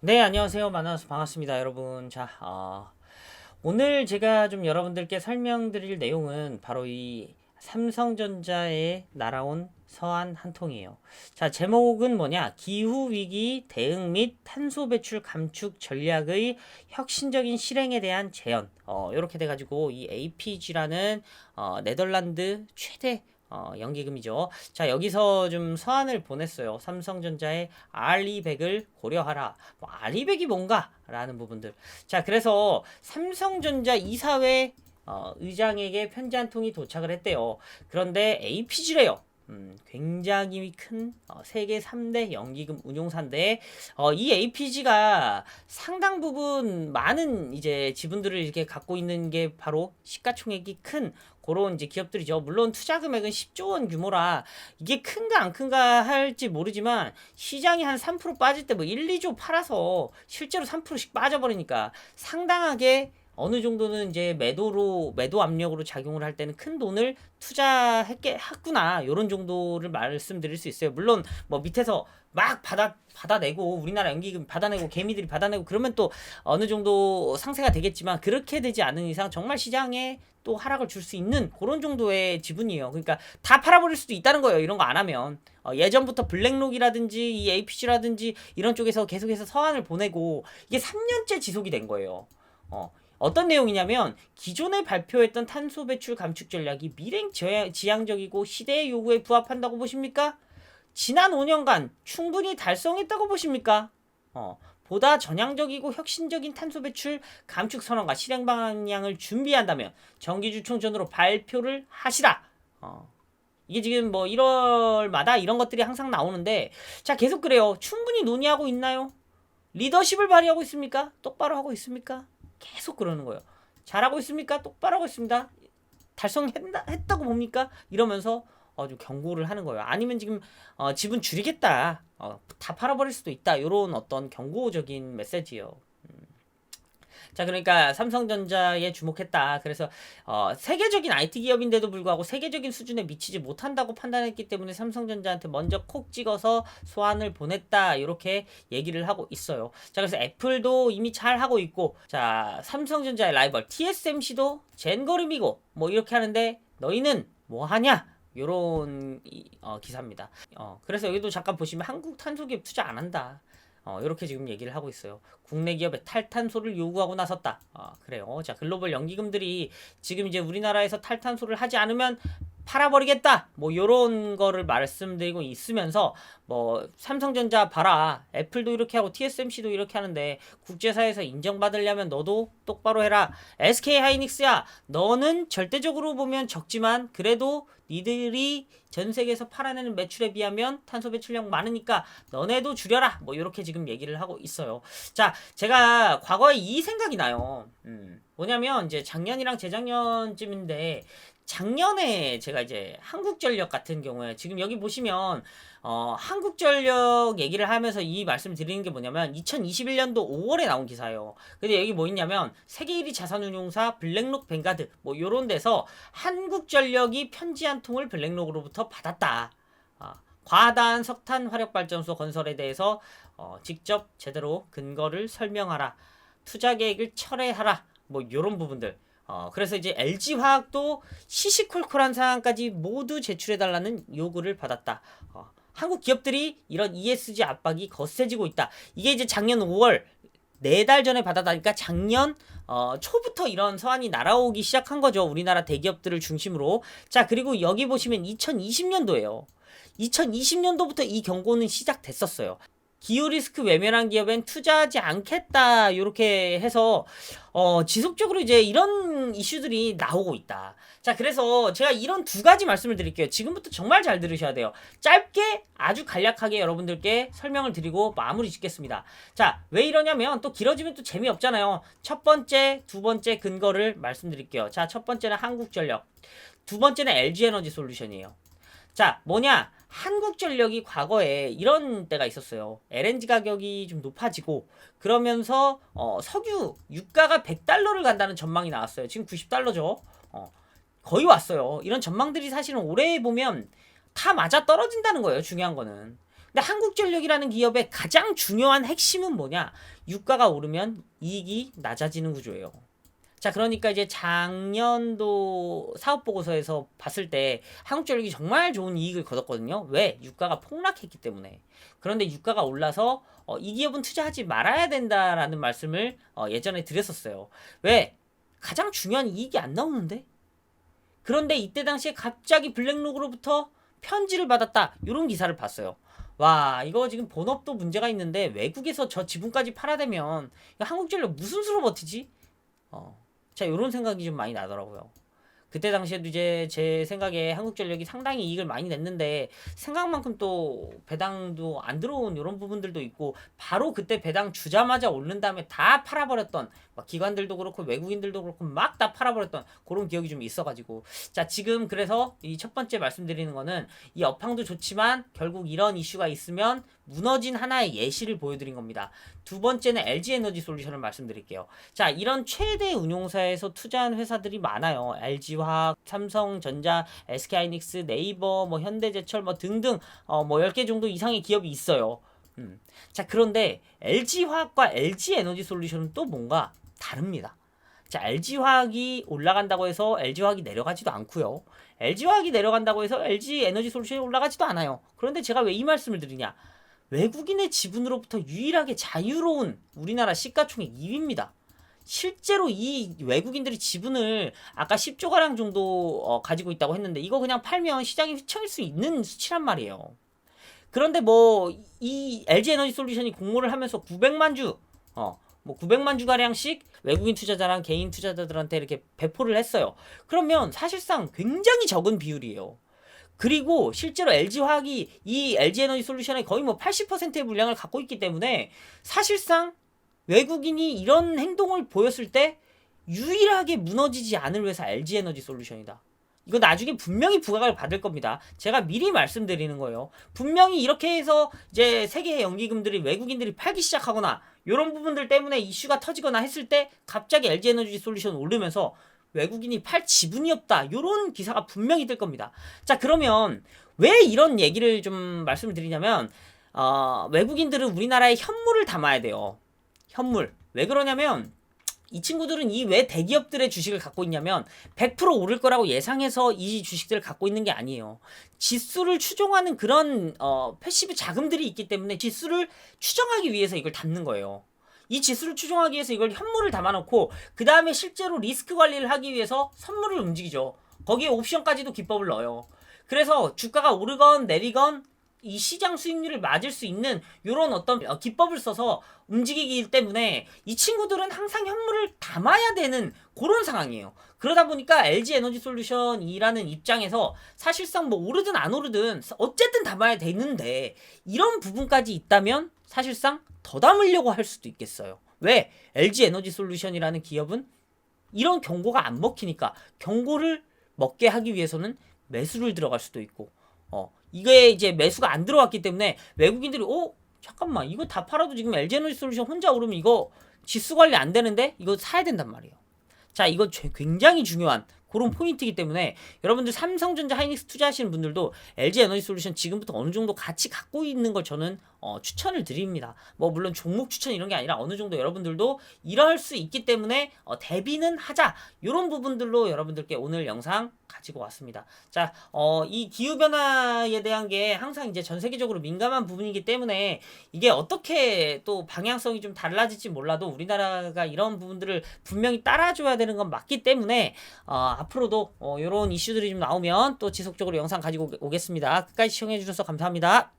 네, 안녕하세요. 만나서 반갑습니다, 여러분. 자, 오늘 제가 좀 여러분들께 설명드릴 내용은 바로 이 삼성전자에 날아온 서한 한 통이에요. 자, 제목은 뭐냐? 기후위기 대응 및 탄소 배출 감축 전략의 혁신적인 실행에 대한 제안. 이렇게 돼가지고 이 APG라는 네덜란드 최대 연기금이죠. 자, 여기서 좀 서한을 보냈어요. 삼성전자의 R200을 고려하라. 뭐 R200이 뭔가? 라는 부분들. 자, 그래서 삼성전자 이사회 의장에게 편지 한 통이 도착을 했대요. 그런데 APG래요. 굉장히 큰 세계 3대 연기금 운용사인데 이 APG가 상당 부분 많은 이제 지분들을 이렇게 갖고 있는 게 바로 시가총액이 큰 그런 이제 기업들이죠. 물론 투자 금액은 10조 원 규모라 이게 큰가 안 큰가 할지 모르지만 시장이 한 3% 빠질 때 뭐 1, 2조 팔아서 실제로 3%씩 빠져버리니까 상당하게 어느 정도는 이제 매도 압력으로 작용을 할 때는 큰 돈을 투자했구나 요런 정도를 말씀드릴 수 있어요. 물론 뭐 밑에서 막 받아내고 우리나라 연기금 받아내고 개미들이 받아내고 그러면 또 어느 정도 상세가 되겠지만 그렇게 되지 않은 이상 정말 시장에 또 하락을 줄 수 있는 그런 정도의 지분이에요. 그러니까 다 팔아버릴 수도 있다는 거예요. 이런 거 안 하면 예전부터 블랙록이라든지 이 APC라든지 이런 쪽에서 계속해서 서한을 보내고 이게 3년째 지속이 된 거예요. 어떤 내용이냐면 기존에 발표했던 탄소 배출 감축 전략이 미래 지향적이고 시대의 요구에 부합한다고 보십니까? 지난 5년간 충분히 달성했다고 보십니까? 보다 전향적이고 혁신적인 탄소 배출 감축 선언과 실행 방향을 준비한다면 정기주 총전으로 발표를 하시라. 이게 지금 뭐 1월마다 이런 것들이 항상 나오는데 자 계속 그래요. 충분히 논의하고 있나요? 리더십을 발휘하고 있습니까? 똑바로 하고 있습니까? 계속 그러는 거예요. 잘하고 있습니까? 똑바로 하고 있습니다. 달성했다고 봅니까? 이러면서 좀 경고를 하는 거예요. 아니면 지금 지분 줄이겠다. 다 팔아버릴 수도 있다. 이런 어떤 경고적인 메시지예요. 자, 그러니까 삼성전자에 주목했다. 그래서 세계적인 IT 기업인데도 불구하고 세계적인 수준에 미치지 못한다고 판단했기 때문에 삼성전자한테 먼저 콕 찍어서 소환을 보냈다. 이렇게 얘기를 하고 있어요. 자, 그래서 애플도 이미 잘 하고 있고, 자, 삼성전자의 라이벌 TSMC도 젠걸음이고, 뭐 이렇게 하는데 너희는 뭐 하냐? 요런 기사입니다. 그래서 여기도 잠깐 보시면 한국 탄소기업 투자 안 한다. 이렇게 지금 얘기를 하고 있어요. 국내 기업의 탈탄소를 요구하고 나섰다. 그래요. 자, 글로벌 연기금들이 지금 이제 우리나라에서 탈탄소를 하지 않으면 팔아버리겠다. 뭐 요런 거를 말씀드리고 있으면서 뭐 삼성전자 봐라. 애플도 이렇게 하고 TSMC도 이렇게 하는데 국제사회에서 인정받으려면 너도 똑바로 해라. SK하이닉스야. 너는 절대적으로 보면 적지만 그래도 니들이 전 세계에서 팔아내는 매출에 비하면 탄소 배출량 많으니까 너네도 줄여라. 뭐 이렇게 지금 얘기를 하고 있어요. 자, 제가 과거에 이 생각이 나요. 뭐냐면 이제 작년이랑 재작년쯤인데 작년에 제가 이제 한국전력 같은 경우에 지금 여기 보시면 한국전력 얘기를 하면서 이 말씀 드리는 게 뭐냐면 2021년도 5월에 나온 기사예요. 근데 여기 뭐 있냐면 세계 1위 자산운용사 블랙록 뱅가드 뭐 요런 데서 한국전력이 편지 한 통을 블랙록으로부터 받았다. 과다한 석탄 화력발전소 건설에 대해서 직접 제대로 근거를 설명하라. 투자 계획을 철회하라. 뭐 요런 부분들. 그래서 이제 LG화학도 시시콜콜한 상황까지 모두 제출해달라는 요구를 받았다. 한국 기업들이 이런 ESG 압박이 거세지고 있다. 이게 이제 작년 5월 4달 전에 받았다니까 작년 초부터 이런 서한이 날아오기 시작한 거죠. 우리나라 대기업들을 중심으로. 자, 그리고 여기 보시면 2020년도예요. 2020년도부터 이 경고는 시작됐었어요. 기후 리스크 외면한 기업엔 투자하지 않겠다. 이렇게 해서 지속적으로 이제 이런 이슈들이 나오고 있다. 자, 그래서 제가 이런 두 가지 말씀을 드릴게요. 지금부터 정말 잘 들으셔야 돼요. 짧게 아주 간략하게 여러분들께 설명을 드리고 마무리 짓겠습니다. 자, 왜 이러냐면 또 길어지면 또 재미없잖아요. 첫 번째, 두 번째 근거를 말씀드릴게요. 자, 첫 번째는 한국전력. 두 번째는 LG에너지 솔루션이에요. 자, 뭐냐? 한국전력이 과거에 이런 때가 있었어요. LNG 가격이 좀 높아지고 그러면서 석유 유가가 100달러를 간다는 전망이 나왔어요. 지금 90달러죠. 거의 왔어요. 이런 전망들이 사실은 올해 보면 다 맞아 떨어진다는 거예요. 중요한 거는. 근데 한국전력이라는 기업의 가장 중요한 핵심은 뭐냐? 유가가 오르면 이익이 낮아지는 구조예요. 자, 그러니까 이제 작년도 사업 보고서에서 봤을 때 한국전력이 정말 좋은 이익을 거뒀거든요. 왜? 유가가 폭락했기 때문에. 그런데 유가가 올라서 이 기업은 투자하지 말아야 된다라는 말씀을 예전에 드렸었어요. 왜? 가장 중요한 이익이 안 나오는데? 그런데 이때 당시에 갑자기 블랙록으로부터 편지를 받았다. 이런 기사를 봤어요. 와, 이거 지금 본업도 문제가 있는데 외국에서 저 지분까지 팔아대면 한국전력 무슨 수로 버티지? 자, 요런 생각이 좀 많이 나더라고요. 그때 당시에도 이제 제 생각에 한국전력이 상당히 이익을 많이 냈는데 생각만큼 또 배당도 안 들어온 이런 부분들도 있고 바로 그때 배당 주자마자 오른 다음에 다 팔아버렸던 막 기관들도 그렇고 외국인들도 그렇고 막 다 팔아버렸던 그런 기억이 좀 있어가지고 자 지금 그래서 이 첫 번째 말씀드리는 거는 이 업황도 좋지만 결국 이런 이슈가 있으면 무너진 하나의 예시를 보여드린 겁니다. 두 번째는 LG에너지솔루션을 말씀드릴게요. 자, 이런 최대 운용사에서 투자한 회사들이 많아요. LG화학, 삼성전자, SK하이닉스, 네이버, 뭐 현대제철 뭐 등등 뭐 10개 정도 이상의 기업이 있어요. 자, 그런데 LG화학과 LG에너지솔루션은 또 뭔가 다릅니다. 자, LG화학이 올라간다고 해서 LG화학이 내려가지도 않고요. LG화학이 내려간다고 해서 LG에너지솔루션이 올라가지도 않아요. 그런데 제가 왜 이 말씀을 드리냐? 외국인의 지분으로부터 유일하게 자유로운 우리나라 시가총액 2위입니다. 실제로 이 외국인들이 지분을 아까 10조가량 정도 가지고 있다고 했는데 이거 그냥 팔면 시장이 휘청일 수 있는 수치란 말이에요. 그런데 뭐 이 LG에너지솔루션이 공모를 하면서 900만 주, 뭐 900만 주 가량씩 외국인 투자자랑 개인 투자자들한테 이렇게 배포를 했어요. 그러면 사실상 굉장히 적은 비율이에요. 그리고 실제로 LG화학이 이 LG에너지솔루션의 거의 뭐 80%의 물량을 갖고 있기 때문에 사실상 외국인이 이런 행동을 보였을 때 유일하게 무너지지 않을 회사 LG에너지솔루션이다. 이거 나중에 분명히 부각을 받을 겁니다. 제가 미리 말씀드리는 거예요. 분명히 이렇게 해서 이제 세계의 연기금들이 외국인들이 팔기 시작하거나 이런 부분들 때문에 이슈가 터지거나 했을 때 갑자기 LG에너지솔루션 오르면서 외국인이 팔 지분이 없다. 이런 기사가 분명히 뜰 겁니다. 자, 그러면 왜 이런 얘기를 좀 말씀을 드리냐면 외국인들은 우리나라에 현물을 담아야 돼요. 현물. 왜 그러냐면 이 친구들은 이 왜 대기업들의 주식을 갖고 있냐면 100% 오를 거라고 예상해서 이 주식들을 갖고 있는 게 아니에요. 지수를 추종하는 그런 패시브 자금들이 있기 때문에 지수를 추정하기 위해서 이걸 담는 거예요. 이 지수를 추종하기 위해서 이걸 현물을 담아놓고 그 다음에 실제로 리스크 관리를 하기 위해서 선물을 움직이죠. 거기에 옵션까지도 기법을 넣어요. 그래서 주가가 오르건 내리건 이 시장 수익률을 맞을 수 있는 이런 어떤 기법을 써서 움직이기 때문에 이 친구들은 항상 현물을 담아야 되는 그런 상황이에요. 그러다 보니까 LG에너지솔루션이라는 입장에서 사실상 뭐 오르든 안 오르든 어쨌든 담아야 되는데 이런 부분까지 있다면 사실상 더 담으려고 할 수도 있겠어요. 왜? LG에너지솔루션이라는 기업은 이런 경고가 안 먹히니까 경고를 먹게 하기 위해서는 매수를 들어갈 수도 있고 이게 이제 매수가 안 들어왔기 때문에 외국인들이 잠깐만 이거 다 팔아도 지금 LG에너지솔루션 혼자 오르면 이거 지수 관리 안 되는데 이거 사야 된단 말이에요. 자, 이거 굉장히 중요한 그런 포인트이기 때문에 여러분들 삼성전자 하이닉스 투자하시는 분들도 LG에너지솔루션 지금부터 어느 정도 같이 갖고 있는 걸 저는 추천을 드립니다. 뭐 물론 종목 추천 이런 게 아니라 어느 정도 여러분들도 이럴 수 있기 때문에 대비는 하자 이런 부분들로 여러분들께 오늘 영상 가지고 왔습니다. 자, 이 기후변화에 대한 게 항상 이제 전 세계적으로 민감한 부분이기 때문에 이게 어떻게 또 방향성이 좀 달라질지 몰라도 우리나라가 이런 부분들을 분명히 따라줘야 되는 건 맞기 때문에 앞으로도 이런 이슈들이 좀 나오면 또 지속적으로 영상 가지고 오겠습니다. 끝까지 시청해 주셔서 감사합니다.